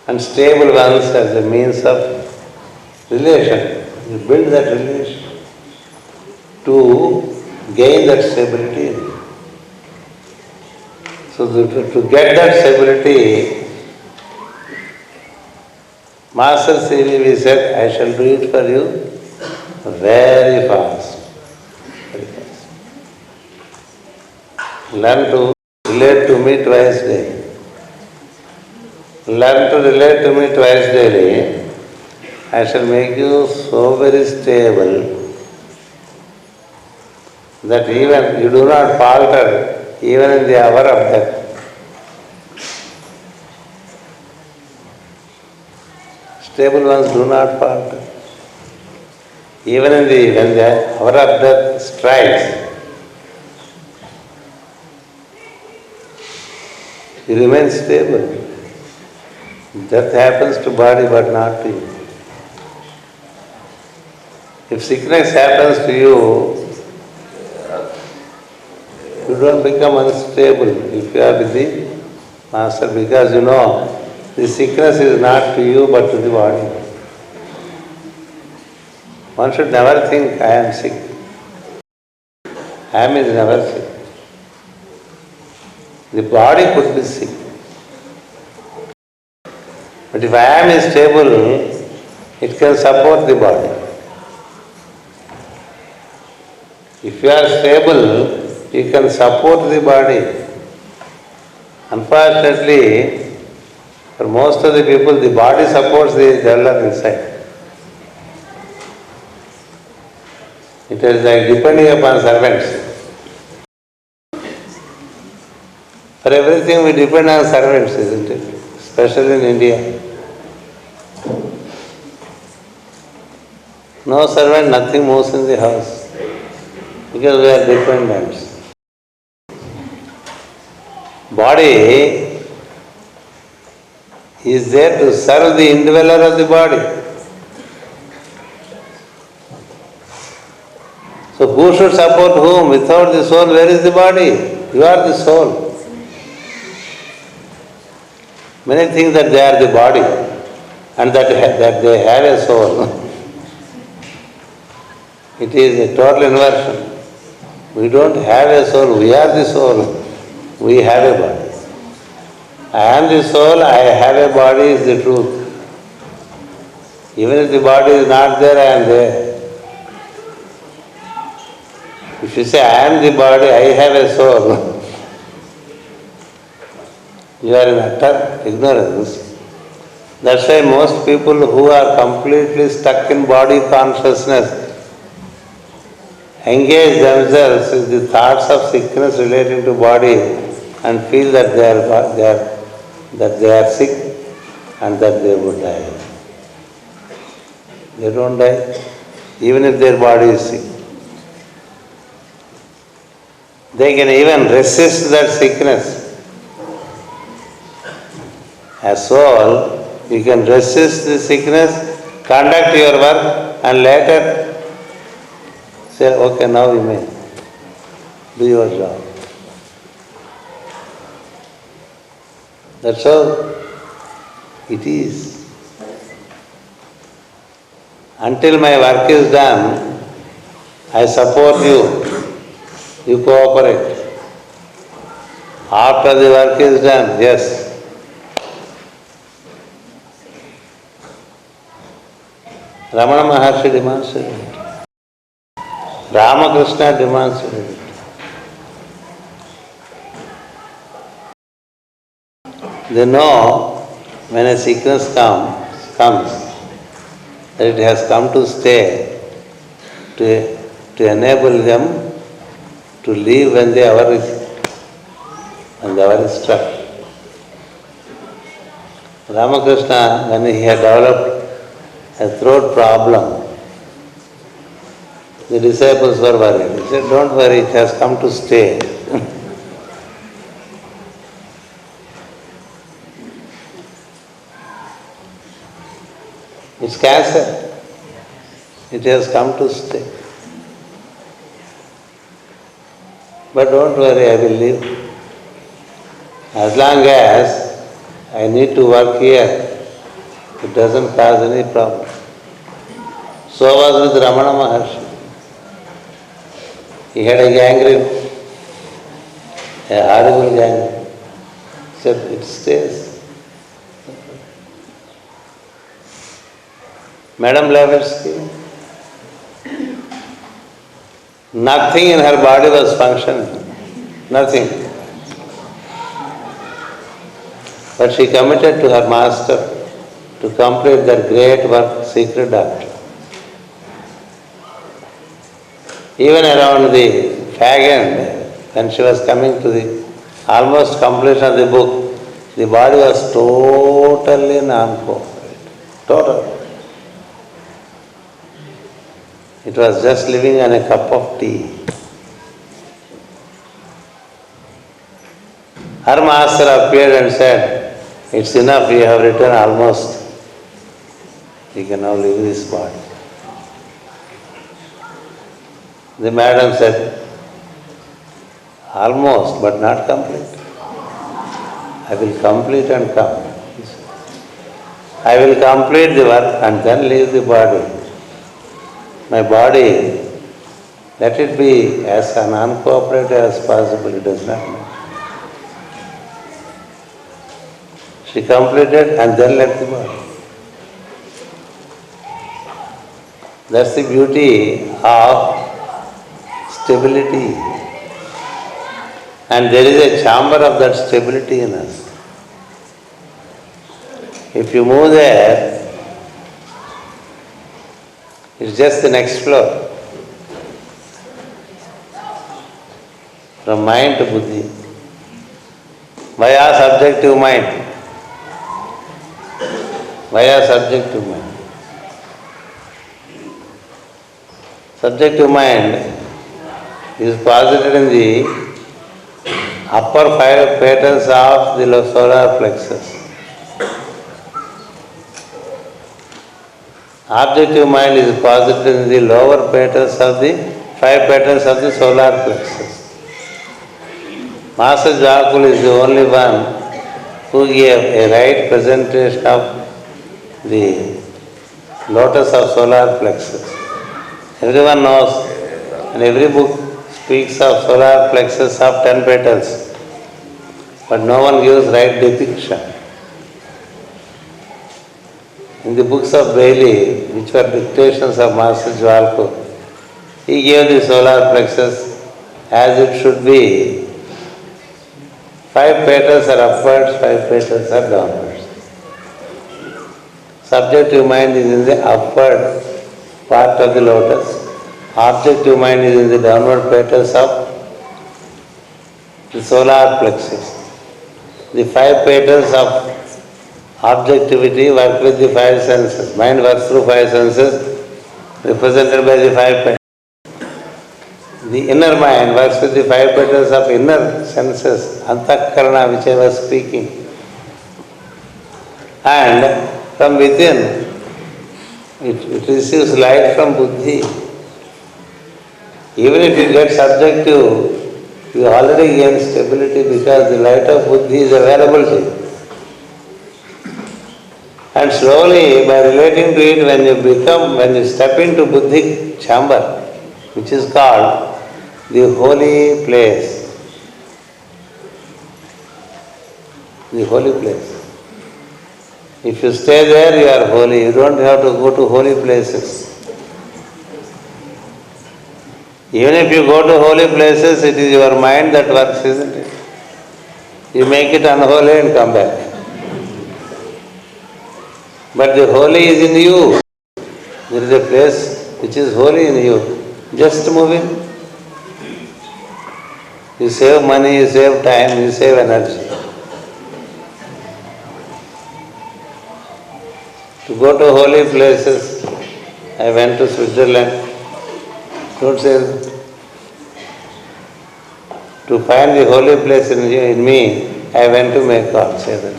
and stable ones as a means of relation. You build that relation to gain that stability. So to get that stability, Master CVV said, I shall do it for you very fast. Very fast. Learn to relate to me twice daily. Learn to relate to me twice daily. I shall make you so very stable that even you do not falter even in the hour of death. Stable ones do not falter. Even when the hour of death strikes, You remain stable. Death happens to body but not to you. If sickness happens to you, you don't become unstable if you are with the Master, because you know the sickness is not to you but to the body. One should never think, I am sick. I am is never sick. The body could be sick. But if I am is stable, it can support the body. If you are stable, you can support the body. Unfortunately, for most of the people, the body supports the dweller inside. It is like depending upon servants. For everything we depend on servants, isn't it? Especially in India. No servant, nothing moves in the house. Because we are dependents. Body is there to serve the indweller of the body. So who should support whom? Without the soul, where is the body? You are the soul. Many think that they are the body and that they have a soul. It is a total inversion. We don't have a soul, we are the soul. We have a body. I am the soul, I have a body is the truth. Even if the body is not there, I am there. If you say, I am the body, I have a soul, you are in utter ignorance. That's why most people who are completely stuck in body consciousness engage themselves with the thoughts of sickness relating to body and feel that they are sick and that they would die. They don't die, even if their body is sick. They can even resist that sickness. As soul, you can resist the sickness, conduct your work, and later say, okay, now you may do your job. That's how it is. Until my work is done, I support you. You cooperate. After the work is done, yes. Ramana Maharshi demonstrated it. Ramakrishna demonstrated it. They know when a sickness comes, that it has come to stay, to enable them to leave when the hour is struck. Ramakrishna, when he had developed a throat problem, the disciples were worried. He said, don't worry, it has come to stay. It's cancer. It has come to stay. But don't worry, I will leave. As long as I need to work here, it doesn't cause any problem. So was with Ramana Maharshi. He had a gangrene, a horrible gangrene. He said, it stays. Madam Blavatsky, nothing in her body was functioning. Nothing. But she committed to her master to complete that great work, secret doctrine. Even around the fag end, when she was coming to the almost completion of the book, the body was totally non-cooperative. Total. It was just living on a cup of tea. Her master appeared and said, "It's enough, you have written almost. You can now leave this body." The madam said, "Almost, but not complete. I will complete and come. I will complete the work and then leave the body. My body, let it be as uncooperative as possible, it does not matter." She completed and then left the body. That's the beauty of stability. And there is a chamber of that stability in us. If you move there, it's just the next floor. From mind to buddhi. Via subjective mind. Via subjective mind. Subjective mind is posited in the upper 5 petals of the solar plexus. Objective mind is posited in the lower petals of the 5 petals of the solar plexus. Master Jakul is the only one who gave a right presentation of the lotus of solar plexus. Everyone knows, and every book speaks of solar plexus of 10 petals, but no one gives right depiction. In the books of Bailey, which were dictations of Master Jwalpur, he gave the solar plexus as it should be. 5 petals are upwards, 5 petals are downwards. Subjective mind is in the upward part of the lotus. Objective mind is in the downward petals of the solar plexus. The 5 petals of objectivity work with the 5 senses. Mind works through 5 senses, represented by the 5 petals. The inner mind works with the 5 petals of inner senses, antakarana, which I was speaking. And from within, it receives light from buddhi. Even if you get subjective, you already gain stability because the light of buddhi is available to you. And slowly, by relating to it, when you step into buddhic chamber, which is called the holy place. The holy place. If you stay there, you are holy. You don't have to go to holy places. Even if you go to holy places, it is your mind that works, isn't it? You make it unholy and come back. But the holy is in you. There is a place which is holy in you. Just move in. You save money, you save time, you save energy. To go to holy places, I went to Switzerland. Don't say that. To find the holy place in me, I went to Mecca. Say that.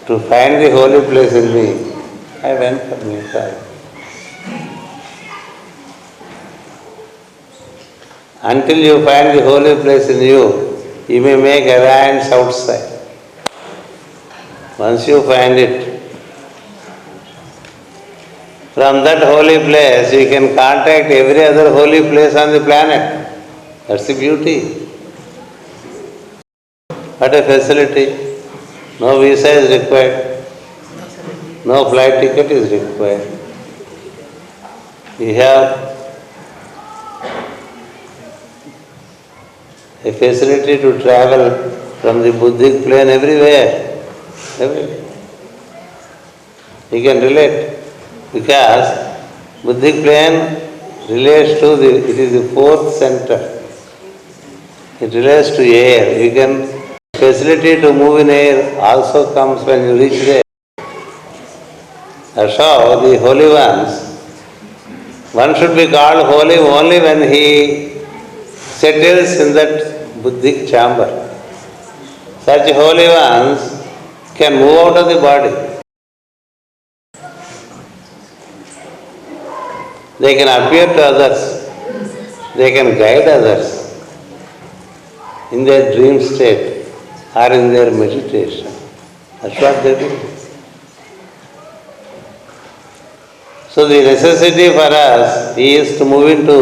To find the holy place in me, I went for Mecca. Until you find the holy place in you, you may make alliance outside. Once you find it, from that holy place, you can contact every other holy place on the planet. That's the beauty. What a facility. No visa is required. No flight ticket is required. We have a facility to travel from the Buddhic plane everywhere. Everywhere. You can relate. Because Buddhic plane relates to it is the 4th center. It relates to air. You can, facility to move in air also comes when you reach there. That's how the holy ones, one should be called holy only when he settles in that Buddhic chamber. Such holy ones can move out of the body. They can appear to others. They can guide others in their dream state or in their meditation. That's what they do. So the necessity for us is to move into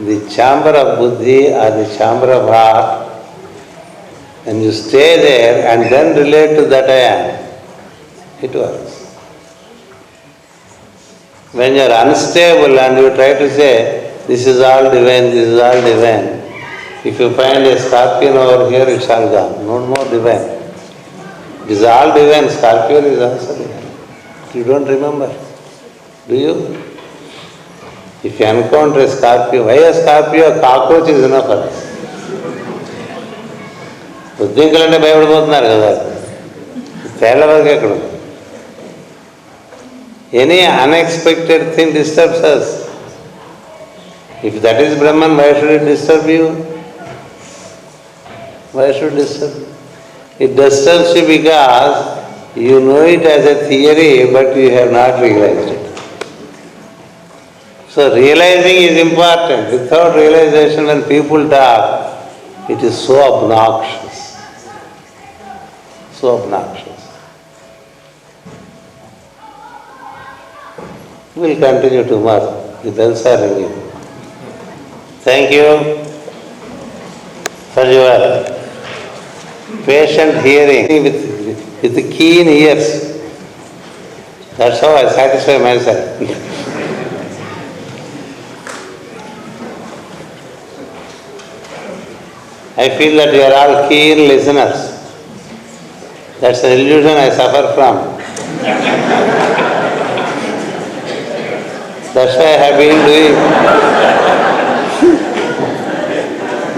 the chamber of buddhi or the chamber of heart, and you stay there and then relate to that I am. It works. When you are unstable and you try to say, this is all divine, this is all divine, if you find a scorpion over here, it's all gone. No more divine. It is all divine, scorpion is also divine. You don't remember, do you? If you encounter a scorpio, why a scorpio? A cockroach is enough for us. బుద్ధింకలంటే భయపడిపోతున్నారు కదా, తేళ్ల వరకు ఎక్కడ. Any unexpected thing disturbs us. If that is Brahman, why should it disturb you? Why should it disturb you? It disturbs you because you know it as a theory, but you have not realized it. So realizing is important. Without realization, when people talk, it is so obnoxious. So obnoxious. We'll continue tomorrow. The bells are ringing. Thank you for your patient hearing with keen ears. That's how I satisfy myself. I feel that you are all keen listeners. That's an illusion I suffer from. That's why I have been doing.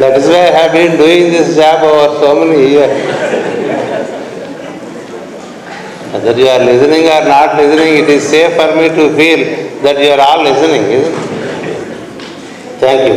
That is why I have been doing this job over so many years. Whether you are listening or not listening, it is safe for me to feel that you are all listening, isn't it? Thank you.